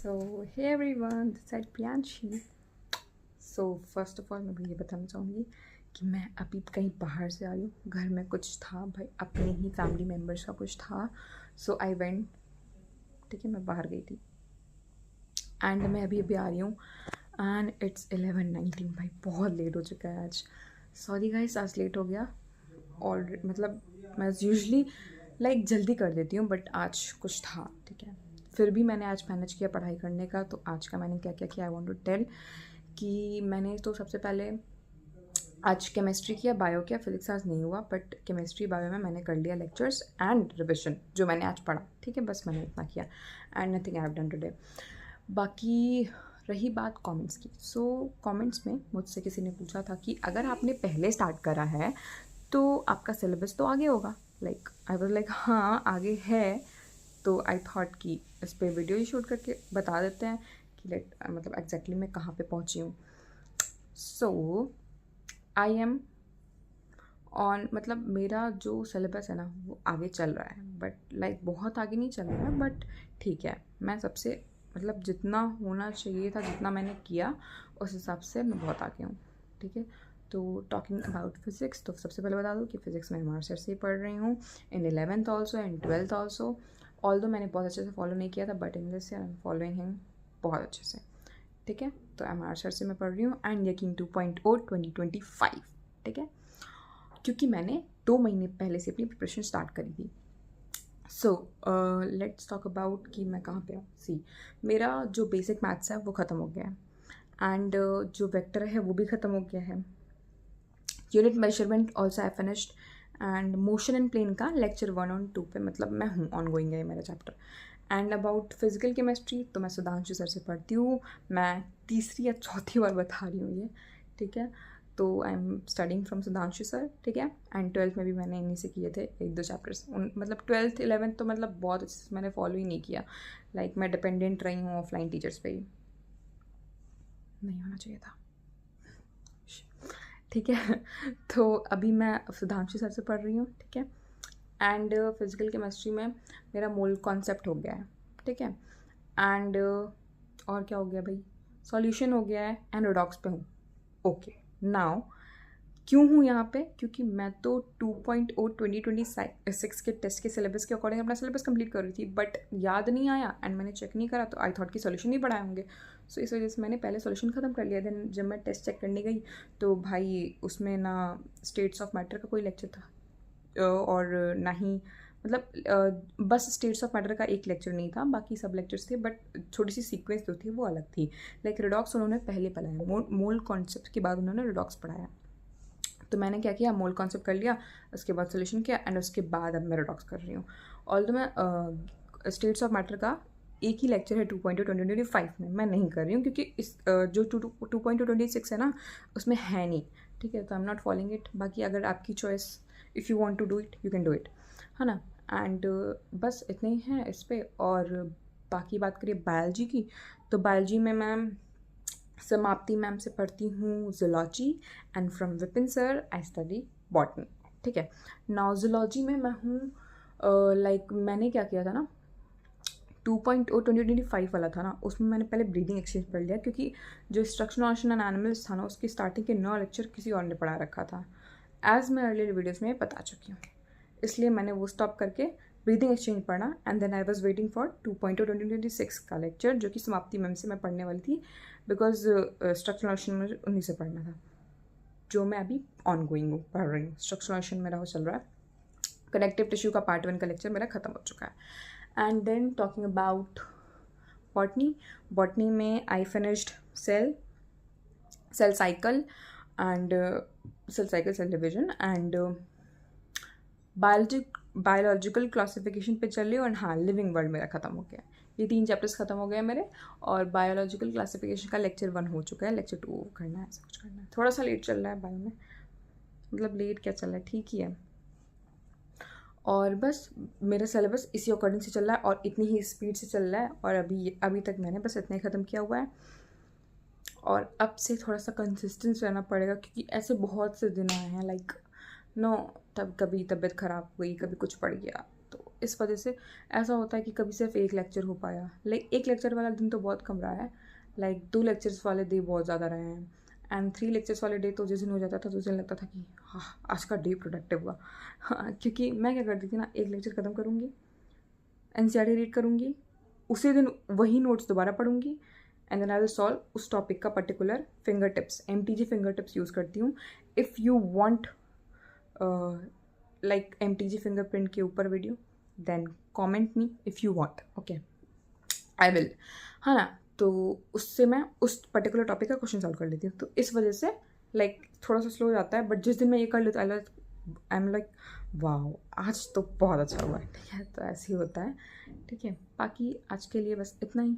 So, hey everyone, this is Priyanshi. So first of all मैं भी ये बताना चाहूँगी कि मैं अभी कहीं बाहर से आई हूँ. घर में कुछ था भाई, अपने ही फैमिली मेम्बर्स का कुछ था. सो आई वेंट. ठीक है, मैं बाहर गई थी एंड मैं अभी अभी आ रही हूँ एंड इट्स 11:19. भाई बहुत लेट हो चुका है आज. सॉरी गाइस, आज लेट हो गया. और मतलब मैं यूजली जल्दी कर देती हूँ बट आज कुछ था. ठीक है, फिर भी मैंने आज मैनेज किया पढ़ाई करने का. तो आज का मैंने क्या क्या किया आई वांट टू टेल. कि मैंने तो सबसे पहले आज केमिस्ट्री किया, बायो किया, फिजिक्स आज नहीं हुआ बट केमिस्ट्री बायो में मैंने कर लिया लेक्चर्स एंड रिविजन जो मैंने आज पढ़ा. ठीक है, बस मैंने इतना किया and nothing I have done today. बाकी रही बात कमेंट्स की. सो कमेंट्स में मुझसे किसी ने पूछा था कि अगर आपने पहले स्टार्ट करा है तो आपका सिलेबस तो आगे होगा. आई वाज लाइक हाँ आगे है. तो आई थॉट कि इस पर वीडियो ही शूट करके बता देते हैं कि मतलब एग्जैक्टली मैं कहाँ पे पहुँची हूँ. सो आई एम ऑन, मतलब मेरा जो सिलेबस है ना वो आगे चल रहा है बट बहुत आगे नहीं चल रहा है बट ठीक है. मैं सबसे मतलब जितना होना चाहिए था, जितना मैंने किया उस हिसाब से मैं बहुत आगे हूँ. ठीक है, तो टॉकिंग अबाउट फिज़िक्स, तो सबसे पहले बता दूँ कि फ़िज़िक्स में एम सर से ही पढ़ रही हूँ इन 11th also and 12th also. Although मैंने बहुत अच्छे से फॉलो नहीं किया था but in this year I am following him बहुत अच्छे से. ठीक है, तो एम सर से मैं पढ़ रही हूँ एंड यकीन 2.0 2025. ठीक है, क्योंकि मैंने 2 महीने पहले से अपनी प्रिपरेशन स्टार्ट करी थी. सो लेट्स टॉक अबाउट कि मैं कहाँ पे हूँ. सी, मेरा जो बेसिक मैथ्स है वो ख़त्म हो गया है एंड जो वेक्टर है वो भी ख़त्म हो गया है. Unit measurement also I finished and motion and plane का लेक्चर 1 और 2 पे मतलब मैं हूँ, ऑन गोइंग है मेरा chapter. And about physical chemistry तो मैं सुधांशु सर से पढ़ती हूँ. मैं तीसरी या चौथी बार बता रही हूँ ये. ठीक है, तो I am studying from Sudhanshu sir. ठीक है, एंड 12th में भी मैंने इन्हीं से किए थे 1-2 चैप्टर्स. मतलब 12th 11th तो मतलब बहुत अच्छे से मैंने फॉलो ही नहीं किया. मैं डिपेंडेंट रही हूँ ऑफलाइन टीचर्स पे ही. नहीं होना चाहिए था. ठीक है, तो अभी मैं सुधांशु सर से पढ़ रही हूँ. ठीक है, एंड फिजिकल केमिस्ट्री में मेरा मोल कॉन्सेप्ट हो गया है. ठीक है, एंड और क्या हो गया भाई, सॉल्यूशन हो गया है एंड रिडॉक्स पे हूँ. ओके, नाउ क्यों हूँ यहाँ पे, क्योंकि मैं तो 2.0 2026 के टेस्ट के सिलेबस के अकॉर्डिंग अपना सिलेबस कंप्लीट कर रही थी बट याद नहीं आया एंड मैंने चेक नहीं करा. तो आई थॉट कि सॉल्यूशन नहीं पढ़ाए होंगे. सो इस वजह से मैंने पहले सॉल्यूशन ख़त्म कर लिया. देन जब मैं टेस्ट चेक करने गई तो भाई उसमें ना स्टेट्स ऑफ मैटर का कोई लेक्चर था और ना ही बस स्टेट्स ऑफ मैटर का एक लेक्चर नहीं था, बाकी सब लेक्चर्स थे बट थोड़ी सी सीक्वेंस जो थी वो अलग थी. रिडॉक्स उन्होंने पहले पढ़ाया, मोल कॉन्सेप्ट के बाद उन्होंने रिडॉक्स पढ़ाया. तो मैंने क्या किया, मोल कॉन्सेप्ट कर लिया, उसके बाद सोल्यूशन किया एंड उसके बाद अब मैं रिडॉक्स कर रही हूँ. ऑल्दो मैं स्टेट्स ऑफ मैटर का एक ही लेक्चर है 2.0 2025 में मैं नहीं कर रही हूँ क्योंकि इस जो 2.0 है ना उसमें है नहीं. ठीक है, तो I am not following it. बाकी अगर आपकी choice, if you want to do it you can do it, है ना. एंड बस इतने ही हैं इस पर. और बाकी बात करिए बायोलॉजी की, तो बायोलॉजी में मैम समाप्ति मैम से पढ़ती हूँ zoology and from Vipin sir I study botany. ठीक है, नाउ ज़ूलॉजी में मैं हूँ मैंने क्या किया था ना 2.0 2025 वाला था ना, उसमें मैंने पहले ब्रीदिंग एक्सचेंज पढ़ लिया क्योंकि जो स्ट्रक्चर एंड एनिमल्स था ना उसकी स्टार्टिंग के 9 लेक्चर किसी और ने पढ़ा रखा था, एज़ मैं अर्लियर वीडियोज़ में बता चुकी हूँ. इसलिए मैंने वो स्टॉप करके ब्रीदिंग एक्सचेंज पढ़ा and then I was waiting for 2.0 2026 का लेक्चर जो कि समाप्ति मैम से मैं पढ़ने वाली थी बिकॉज स्ट्रक्चर मुझे उन्हीं से पढ़ना था, जो मैं अभी ऑन गोइंग हूँ पढ़ रही हूँ. स्ट्रक्चर मेरा वो चल रहा है. कनेक्टिव टिश्यू का पार्ट 1 का लेक्चर मेरा ख़त्म हो चुका है. And then talking about botany में I finished cell cycle and cell division and biological classification पे चल रही हूँ. और हाँ, लिविंग वर्ल्ड मेरा ख़त्म हो गया. ये 3 चैप्टर्स ख़त्म हो गए मेरे. और बायोलॉजिकल क्लासिफिकेशन का लेक्चर 1 हो चुका है, लेक्चर 2 करना है, ऐसा कुछ करना है. थोड़ा सा लेट चल रहा है बायो में, मतलब लेट क्या चल रहा है, ठीक ही है. और बस मेरा सिलेबस इसी अकॉर्डिंग से चल रहा है और इतनी ही स्पीड से चल रहा है. और अभी तक मैंने बस इतना ही ख़त्म किया हुआ है. और अब से थोड़ा सा कंसिस्टेंस रहना पड़ेगा क्योंकि ऐसे बहुत से दिन आए हैं तब कभी तबीयत ख़राब हुई, कभी कुछ पड़ गया, तो इस वजह से ऐसा होता है कि कभी सिर्फ एक लेक्चर हो पाया, लाइक एक लेक्चर वाला दिन तो बहुत कम रहा है, लाइक 2 लेक्चर्स वाले डे बहुत ज़्यादा रहे हैं, एंड 3 लेक्चर्स वाले डे तो जिस दिन हो जाता था तो उस दिन लगता था कि हाँ आज का डे प्रोडक्टिव हुआ। हाँ, क्योंकि मैं क्या करती थी ना, एक लेक्चर ख़त्म करूँगी, एनसीईआरटी रीड करूँगी, उसी दिन वही नोट्स दोबारा पढ़ूँगी, and then I will solve उस टॉपिक का particular finger tips, MTG finger tips use करती हूँ। If you want like MTG fingerprint के ऊपर video, then comment me if you want, okay, I will, हाँ ना। तो उससे मैं उस पर्टिकुलर टॉपिक का क्वेश्चन सॉल्व कर लेती हूँ। तो इस वजह से लाइक थोड़ा सा स्लो हो जाता है, बट जिस दिन मैं ये कर लेती हूँ आई एम लाइक वाह आज तो बहुत अच्छा हुआ है, ठीक है। तो ऐसे ही होता है, ठीक है। बाकी आज के लिए बस इतना ही।